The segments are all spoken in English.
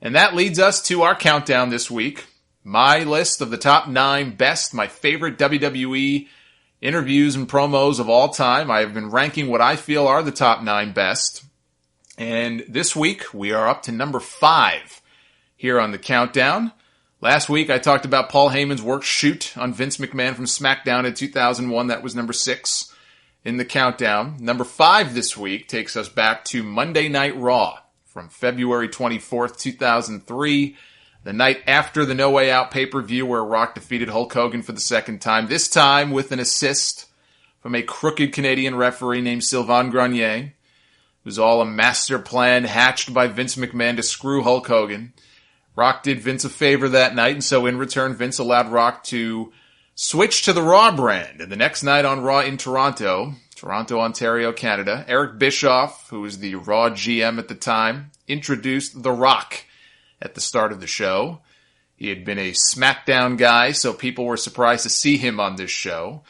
And that leads us to our countdown this week. My list of the top 9 best, my favorite WWE interviews and promos of all time. I have been ranking what I feel are the top 9 best. And this week, we are up to number 5 here on the countdown. Last week, I talked about Paul Heyman's work shoot on Vince McMahon from SmackDown in 2001. That was number 6 in the countdown. Number 5 this week takes us back to Monday Night Raw from February 24th, 2003, the night after the No Way Out pay-per-view where Rock defeated Hulk Hogan for the second time, this time with an assist from a crooked Canadian referee named Sylvain Grenier. It was all a master plan hatched by Vince McMahon to screw Hulk Hogan. Rock did Vince a favor that night, and so in return, Vince allowed Rock to switch to the Raw brand. And the next night on Raw in Toronto, Ontario, Canada, Eric Bischoff, who was the Raw GM at the time, introduced The Rock at the start of the show. He had been a SmackDown guy, so people were surprised to see him on this show.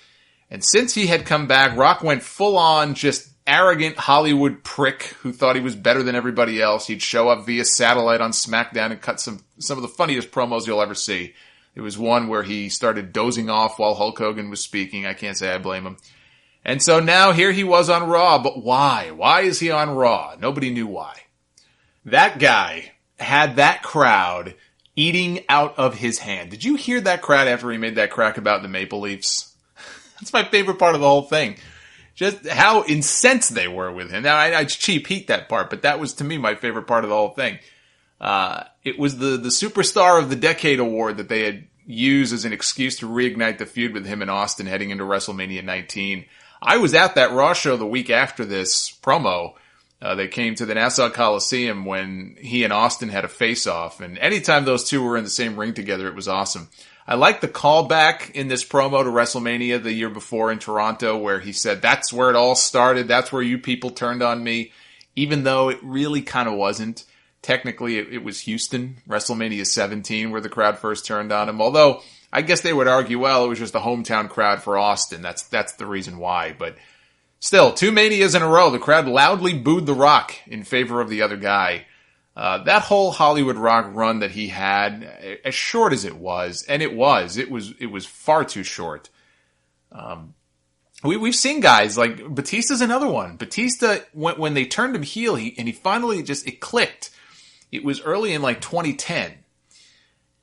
And since he had come back, Rock went full-on just arrogant Hollywood prick who thought he was better than everybody else. He'd show up via satellite on SmackDown and cut some of the funniest promos you'll ever see. There was one where he started dozing off while Hulk Hogan was speaking. I can't say I blame him. And so now here he was on Raw, but why? Why is he on Raw? Nobody knew why. That guy had that crowd eating out of his hand. Did you hear that crowd after he made that crack about the Maple Leafs? That's my favorite part of the whole thing. Just how incensed they were with him. Now, I cheap heat that part, but that was, to me, my favorite part of the whole thing. It was the Superstar of the Decade award that they had used as an excuse to reignite the feud with him and Austin heading into WrestleMania 19. I was at that Raw show the week after this promo. They came to the Nassau Coliseum when he and Austin had a face-off, and anytime those two were in the same ring together, it was awesome. I like the callback in this promo to WrestleMania the year before in Toronto where he said, that's where it all started, that's where you people turned on me, even though it really kind of wasn't. Technically, it was Houston, WrestleMania 17, where the crowd first turned on him, although I guess they would argue, well, it was just a hometown crowd for Austin, that's the reason why, but still, 2 Manias in a row, the crowd loudly booed The Rock in favor of the other guy. That whole Hollywood Rock run that he had, as short as it was, and it was far too short. We've seen guys like Batista's another one. Batista, when they turned him heel, he finally it clicked. It was early in like 2010.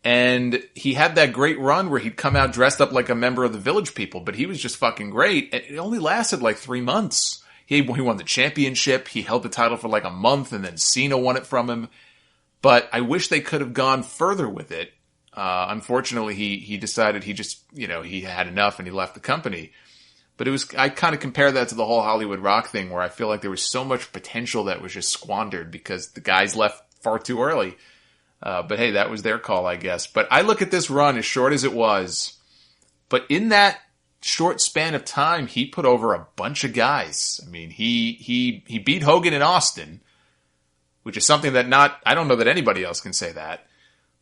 And he had that great run where he'd come out dressed up like a member of the Village People, but he was just fucking great. And it only lasted like 3 months. He won the championship. He held the title for like a month, and then Cena won it from him. But I wish they could have gone further with it. Unfortunately, he decided he had enough and he left the company. But I kind of compare that to the whole Hollywood Rock thing where I feel like there was so much potential that was just squandered because the guys left far too early. But hey, that was their call, I guess. But I look at this run as short as it was. But in that short span of time, he put over a bunch of guys. I mean, he beat Hogan and Austin, which is something that I don't know that anybody else can say that.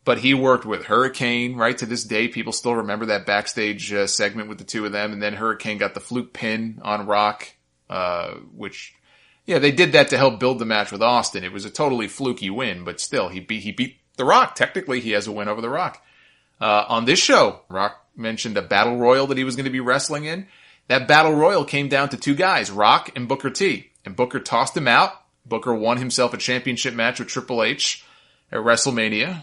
But he worked with Hurricane, right? To this day, people still remember that backstage segment with the two of them. And then Hurricane got the fluke pin on Rock, which, yeah, they did that to help build the match with Austin. It was a totally fluky win, but still, he beat The Rock. Technically, he has a win over The Rock. On this show, Rock mentioned a battle royal that he was going to be wrestling in. That battle royal came down to 2 guys, Rock and Booker T. And Booker tossed him out. Booker won himself a championship match with Triple H at WrestleMania.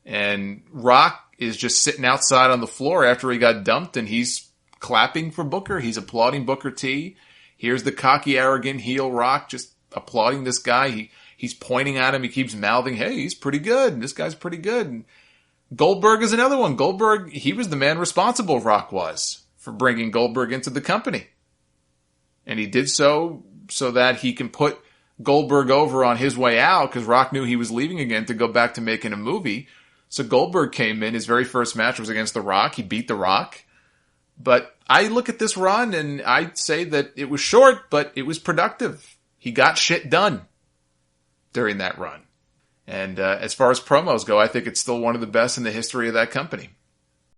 And Rock is just sitting outside on the floor after he got dumped, and he's clapping for Booker. He's applauding Booker T. Here's the cocky, arrogant heel Rock just applauding this guy. He's pointing at him. He keeps mouthing, hey, he's pretty good. This guy's pretty good. And Goldberg is another one. Goldberg, he was the man responsible, Rock was, for bringing Goldberg into the company. And he did so that he can put Goldberg over on his way out because Rock knew he was leaving again to go back to making a movie. So Goldberg came in. His very first match was against The Rock. He beat The Rock. But I look at this run and I'd say that it was short, but it was productive. He got shit done during that run. And as far as promos go, I think it's still one of the best in the history of that company.